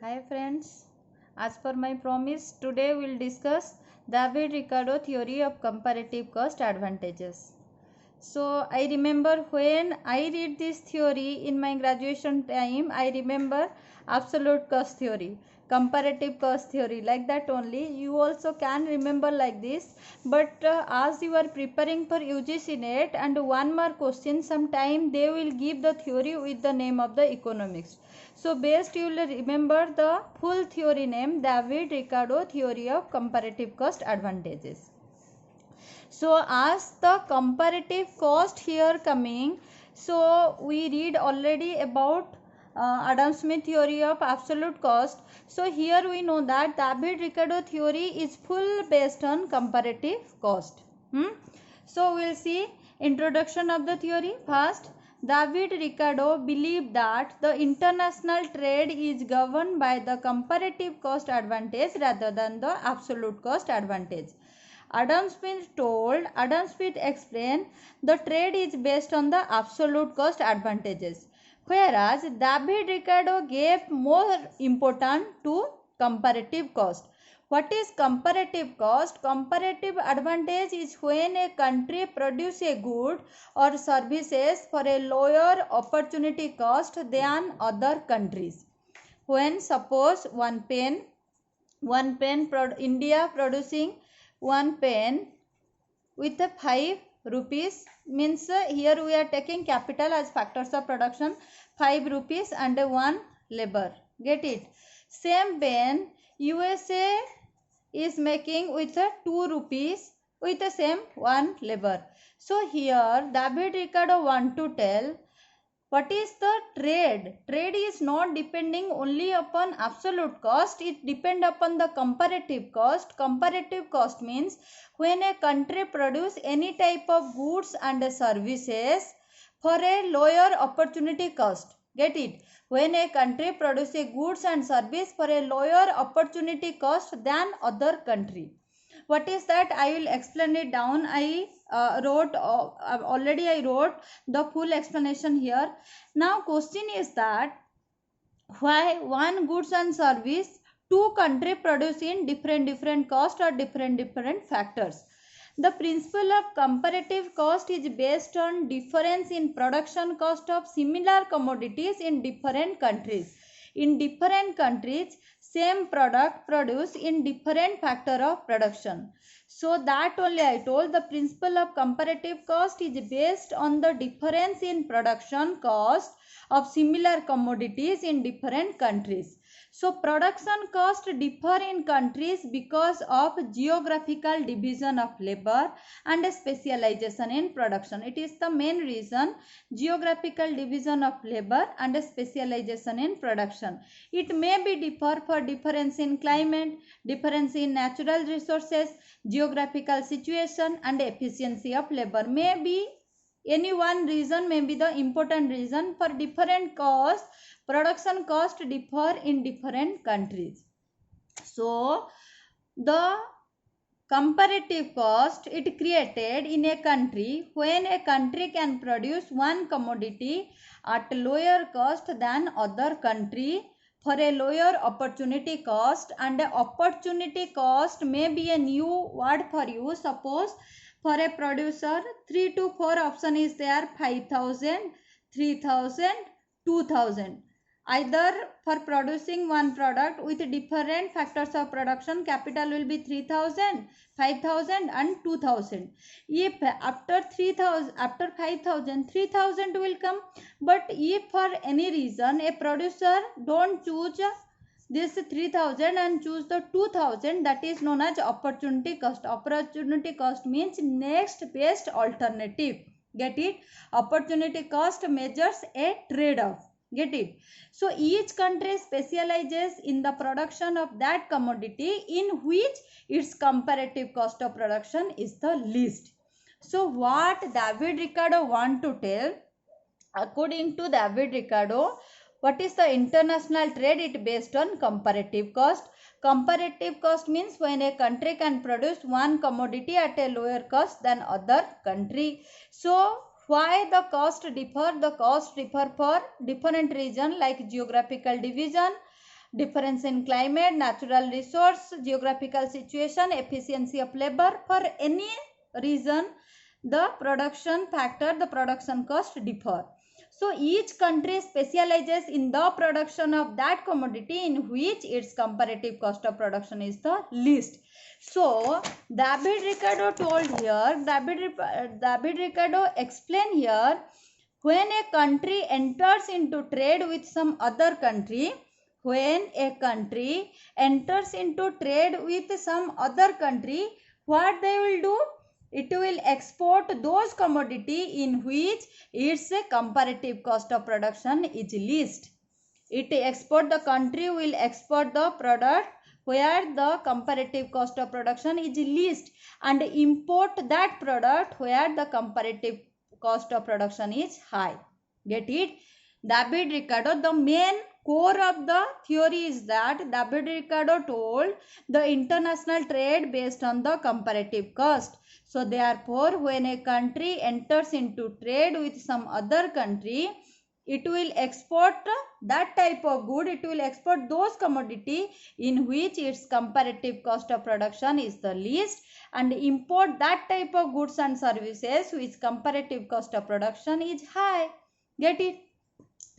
Hi friends, as per my promise, today we will discuss David-Ricardo theory of comparative cost advantages. So I remember when I read this theory in my graduation time, I remember absolute cost theory, comparative cost theory, like that only. You also can remember like this, but as you are preparing for UGC NET and one more question, sometime they will give the theory with the name of the economics. So best you will remember the full theory name, David-Ricardo theory of comparative cost advantages. So as the comparative cost here coming, so we read already about Adam Smith theory of absolute cost. So here we know that David-Ricardo theory is full based on comparative cost. So we will see introduction of the theory. First, David-Ricardo believed that the international trade is governed by the comparative cost advantage rather than the absolute cost advantage. Adam Smith explained the trade is based on the absolute cost advantages, whereas David-Ricardo gave more importance to comparative cost. What is comparative cost? Comparative advantage is when a country produces a good or services for a lower opportunity cost than other countries. When suppose India producing one pen with a 5 rupees, means here we are taking capital as factors of production, 5 rupees and 1 labor. Get it? Same pen USA is making with a 2 rupees with the same 1 labor. So here David-Ricardo want to tell what is the trade. Trade is not depending only upon absolute cost, it depends upon the comparative cost. Comparative cost means when a country produce any type of goods and services for a lower opportunity cost. Get it? When a country produces goods and service for a lower opportunity cost than other country. What is that? I will explain it down. I wrote the full explanation here. Now question is that why one goods and service two country produce in different cost or different factors. The principle of comparative cost is based on difference in production cost of similar commodities in different countries. In different countries, same product produced in different factor of production. So that only I told, the principle of comparative cost is based on the difference in production cost of similar commodities in different countries. So production cost differ in countries because of geographical division of labor and specialization in production. It is the main reason, geographical division of labor and specialization in production. It may be differ for difference in climate, difference in natural resources, geographical situation and efficiency of labor. May be any one reason, may be the important reason. For different costs, production cost differ in different countries. So the comparative cost it created in a country when a country can produce one commodity at lower cost than other country for a lower opportunity cost. And opportunity cost may be a new word for you. Suppose for a producer 3 to 4 option is there, 5,000, 3,000, 2,000. Either for producing one product with different factors of production, capital will be 3,000, 5,000 and 2,000. If after 3,000, after 5,000, 3,000 will come. But if for any reason a producer don't choose this 3,000 and choose the 2,000, that is known as opportunity cost. Opportunity cost means next best alternative. Get it? Opportunity cost measures a trade-off. Get it? So each country specializes in the production of that commodity in which its comparative cost of production is the least. So what David-Ricardo want to tell, according to David-Ricardo, what is the international trade? It based on comparative cost. Comparative cost means when a country can produce one commodity at a lower cost than other country. So why the cost differ? The cost differ for different region like geographical division, difference in climate, natural resource, geographical situation, efficiency of labor. For any reason, the production factor, the production cost differ. So each country specializes in the production of that commodity in which its comparative cost of production is the least. So David Ricardo told here, David Ricardo explained here, when a country enters into trade with some other country, when a country enters into trade with some other country, what they will do? It will export those commodity in which its comparative cost of production is least. The country will export the product where the comparative cost of production is least and import that product where the comparative cost of production is high. Get it? David Ricardo, the main core of the theory is that David Ricardo told the international trade based on the comparative cost. So therefore, when a country enters into trade with some other country, it will export that type of good, it will export those commodity in which its comparative cost of production is the least and import that type of goods and services which comparative cost of production is high. Get it?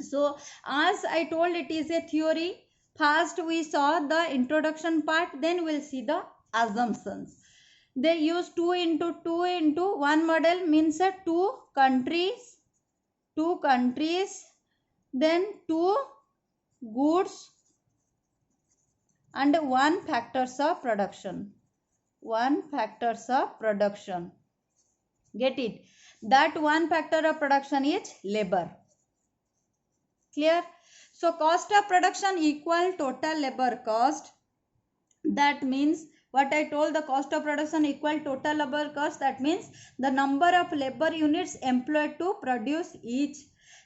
So as I told, it is a theory. First we saw the introduction part, then we'll see the assumptions. They use 2 into 1 model, means two countries, then 2 goods and 1 factors of production. Get it? That 1 factor of production is labor. Clear? So cost of production equal total labor cost. That means what I told, the cost of production equal total labor cost. That means the number of labor units employed to produce each.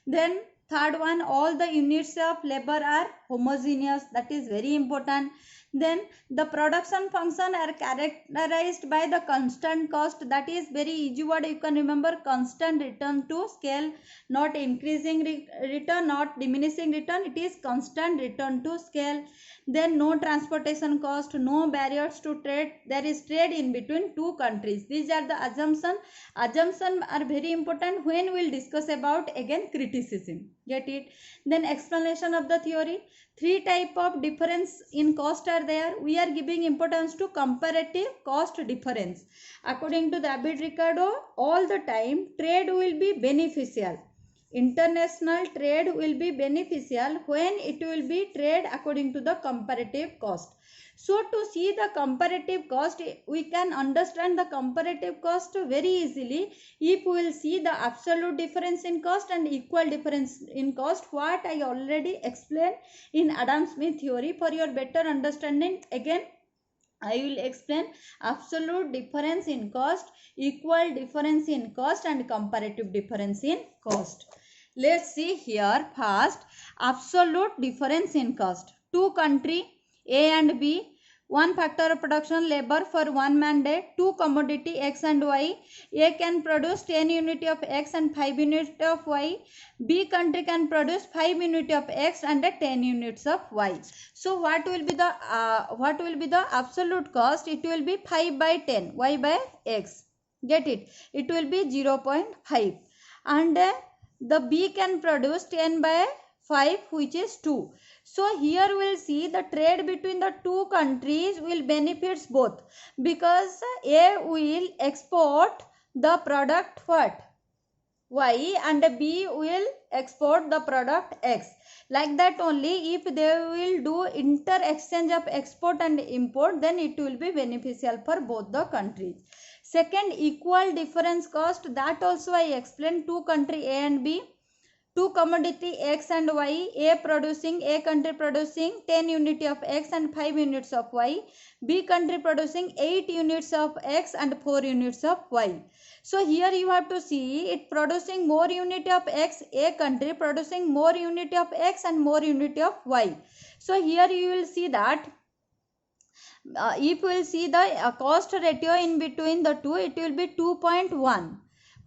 Then third one, all the units of labor are homogeneous. That is very important. Then the production function are characterized by the constant cost. That is very easy word, you can remember, constant return to scale, not increasing return, not diminishing return, it is constant return to scale. Then no transportation cost, no barriers to trade, there is trade in between two countries. These are the assumptions. Assumptions are very important when we will discuss about again criticism. Get it? Then explanation of the theory. 3 type of difference in cost are there. We are giving importance to comparative cost difference. According to David Ricardo, all the time trade will be beneficial. International trade will be beneficial when it will be trade according to the comparative cost. So to see the comparative cost, we can understand the comparative cost very easily if we will see the absolute difference in cost and equal difference in cost, what I already explained in Adam Smith theory. For your better understanding, again I will explain absolute difference in cost, equal difference in cost and comparative difference in cost. Let's see here first, absolute difference in cost. Two country A and B, 1 factor of production labor for 1 man day, 2 commodity X and Y. A can produce 10 unit of X and 5 unit of Y. B country can produce 5 unit of X and 10 units of Y. So what will be the absolute cost? It will be 5 by 10, Y by X. Get it? It will be 0.5. And the B can produce 10 by 5, which is 2. So here we will see the trade between the two countries will benefits both, because A will export the product what? Y, and B will export the product X. Like that only, if they will do inter exchange of export and import, then it will be beneficial for both the countries. Second, equal difference cost, that also I explained. Two country A and B, 2 commodity X and Y, A country producing 10 units of X and 5 units of Y, B country producing 8 units of X and 4 units of Y. So here you have to see it producing more unit of X, A country producing more unit of X and more unit of Y. So here you will see that if we will see the cost ratio in between the two, it will be 2.1.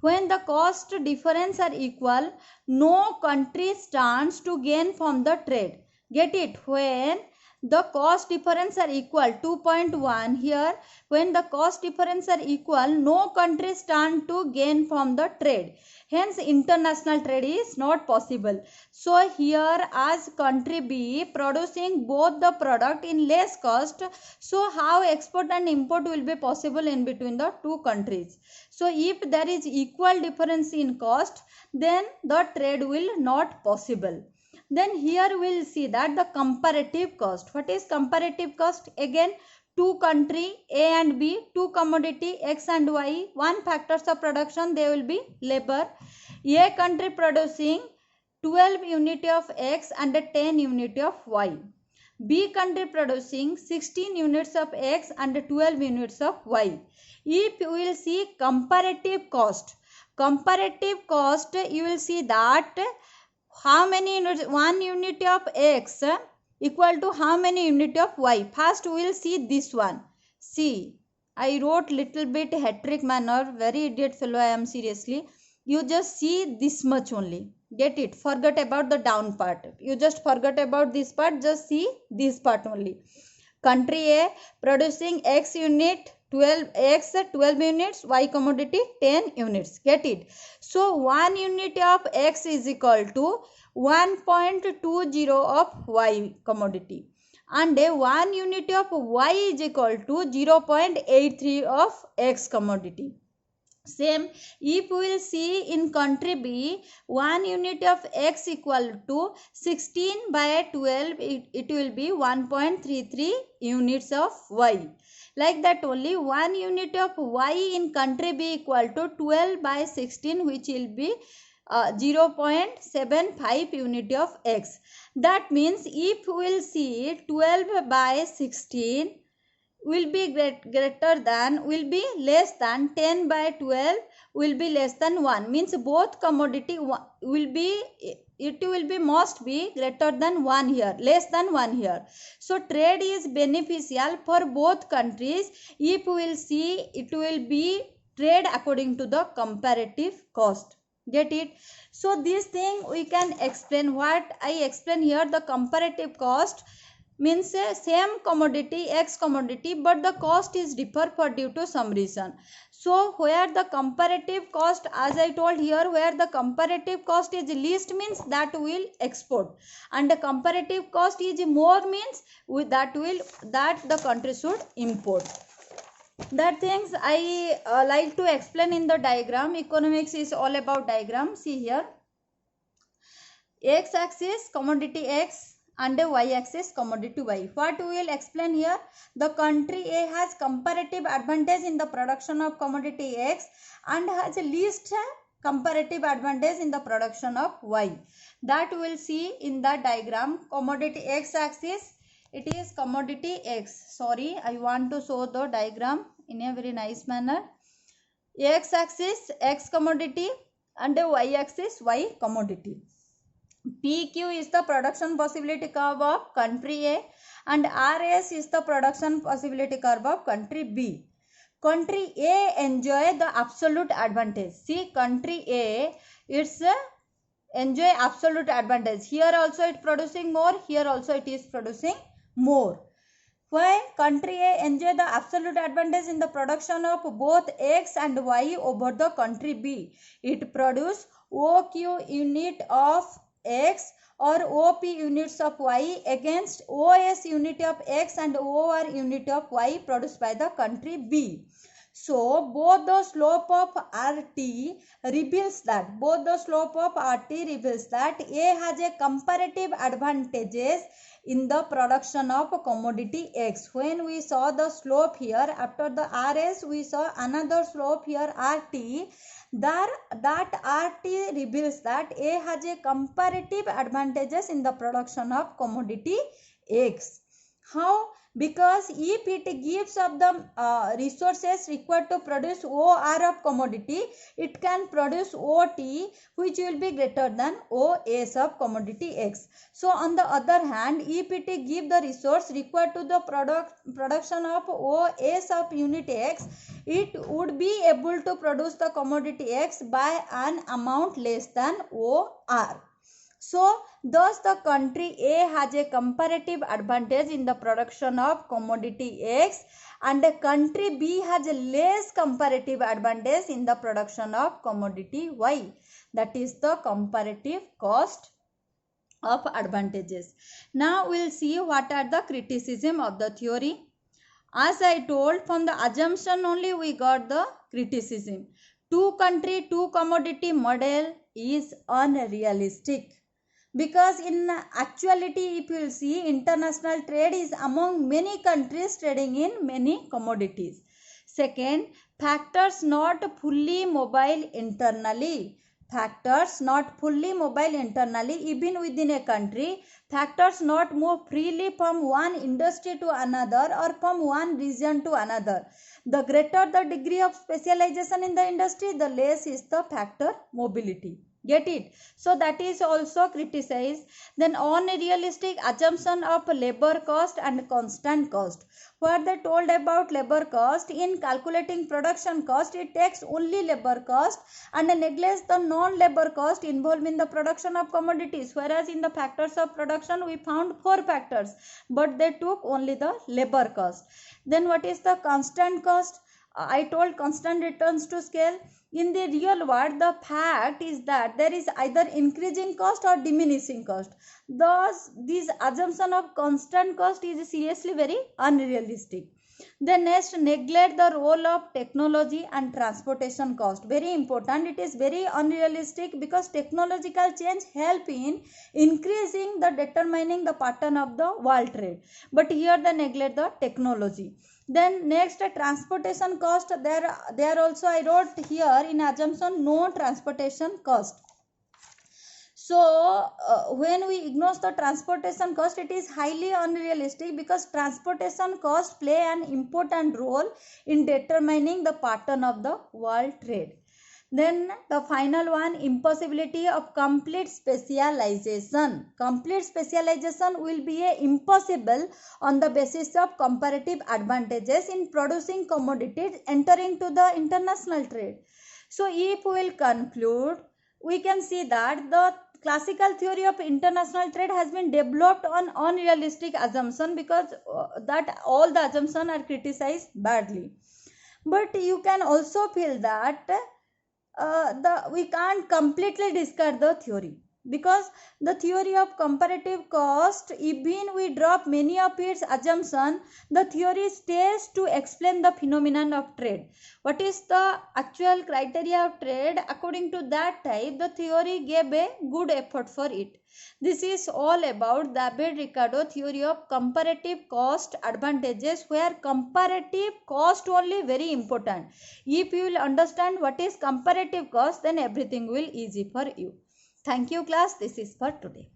When the cost difference are equal, no country stands to gain from the trade. Get it? When the cost difference are equal, 2.1 here, when the cost difference are equal, no country stand to gain from the trade. Hence, international trade is not possible. So, here as country B producing both the product in less cost, so how export and import will be possible in between the two countries? So, if there is equal difference in cost, then the trade will not possible. Then here we will see that the comparative cost. What is comparative cost? Again, two country A and B, two commodity X and Y, one factors of production, they will be labor. A country producing 12 unit of X and 10 unit of Y. B country producing 16 units of X and 12 units of Y. If you will see comparative cost, you will see that how many units, 1 unit of X equal to how many unit of Y. First we will see this one. See, I wrote little bit hat-trick manner, very idiot fellow I am, seriously. You just see this much only. Get it? Forget about the down part. You just forget about this part, just see this part only. Country A producing X unit, 12 units, Y commodity 10 units. Get it? So 1 unit of X is equal to 1.20 of Y commodity, and 1 unit of Y is equal to 0.83 of X commodity. Same, if we will see in country B, 1 unit of X equal to 16 by 12, it will be 1.33 units of Y. Like that only 1 unit of Y in country B equal to 12 by 16, which will be 0.75 unit of X. That means if we will see 12 by 16 will be will be less than 10 by 12 will be less than 1, means both commodity will be, it will be must be greater than 1 here, less than 1 here. So trade is beneficial for both countries if we will see it will be trade according to the comparative cost. Get it? So this thing we can explain. What I explain here, the comparative cost means same commodity, X commodity, but the cost is differ for due to some reason. So where the comparative cost, as I told here, where the comparative cost is least means that will export, and the comparative cost is more means that the country should import. That things I like to explain in the diagram. Economics is all about diagram. See here, X axis commodity X and Y axis commodity Y. What we will explain here, the country A has comparative advantage in the production of commodity X and has least comparative advantage in the production of Y. That we will see in the diagram. Commodity X axis, it is commodity X. Sorry, I want to show the diagram in a very nice manner. X axis X commodity and Y axis Y commodity. PQ is the production possibility curve of country A and RS is the production possibility curve of country B. Country A enjoy the absolute advantage. See, country A, it's enjoy absolute advantage. Here also it producing more, here also it is producing more. Why? Country A enjoy the absolute advantage in the production of both X and Y over the country B. It produce OQ unit of X or OP units of Y against OS unit of X and OR unit of Y produced by the country B. So both the slope of RT reveals that A has a comparative advantages in the production of commodity X. When we saw the slope here, after the RS we saw another slope here RT. That RT reveals that A has a comparative advantages in the production of commodity X. How? Because if it gives up the resources required to produce OR of commodity, it can produce OT, which will be greater than OS of commodity X. So on the other hand, if it give the resource required to the production of OS of unit X, it would be able to produce the commodity X by an amount less than OR. So thus the country A has a comparative advantage in the production of commodity X, and the country B has a less comparative advantage in the production of commodity Y. That is the comparative cost of advantages. Now we will see what are the criticism of the theory. As I told, from the assumption only we got the criticism. Two country, two commodity model is unrealistic. Because in actuality, if you will see, international trade is among many countries trading in many commodities. Second, factors not fully mobile internally. Factors not fully mobile internally, even within a country. Factors not move freely from one industry to another or from one region to another. The greater the degree of specialization in the industry, the less is the factor mobility. Get it? So that is also criticized. Then unrealistic assumption of labor cost and constant cost. What they told about labor cost, in calculating production cost, it takes only labor cost and neglects the non-labor cost involved in the production of commodities. Whereas in the factors of production, we found 4 factors, but they took only the labor cost. Then what is the constant cost? I told constant returns to scale. In the real world, the fact is that there is either increasing cost or diminishing cost. Thus, this assumption of constant cost is seriously very unrealistic. Then next, neglect the role of technology and transportation cost. Very important. It is very unrealistic because technological change help in increasing the determining the pattern of the world trade. But here they neglect the technology. Then next, transportation cost. There also I wrote here in assumption no transportation cost. So when we ignore the transportation cost, it is highly unrealistic because transportation cost play an important role in determining the pattern of the world trade. Then the final one, impossibility of complete specialization. Complete specialization will be impossible on the basis of comparative advantages in producing commodities entering to the international trade. So if we will conclude, we can see that the classical theory of international trade has been developed on unrealistic assumption because that all the assumptions are criticized badly. But you can also feel that we can't completely discard the theory because the theory of comparative cost, even we drop many of its assumptions, the theory stays to explain the phenomenon of trade. What is the actual criteria of trade? According to that type, the theory gave a good effort for it. This is all about David-Ricardo theory of comparative cost advantages, where comparative cost only very important. If you will understand what is comparative cost, then everything will easy for you. Thank you class. This is for today.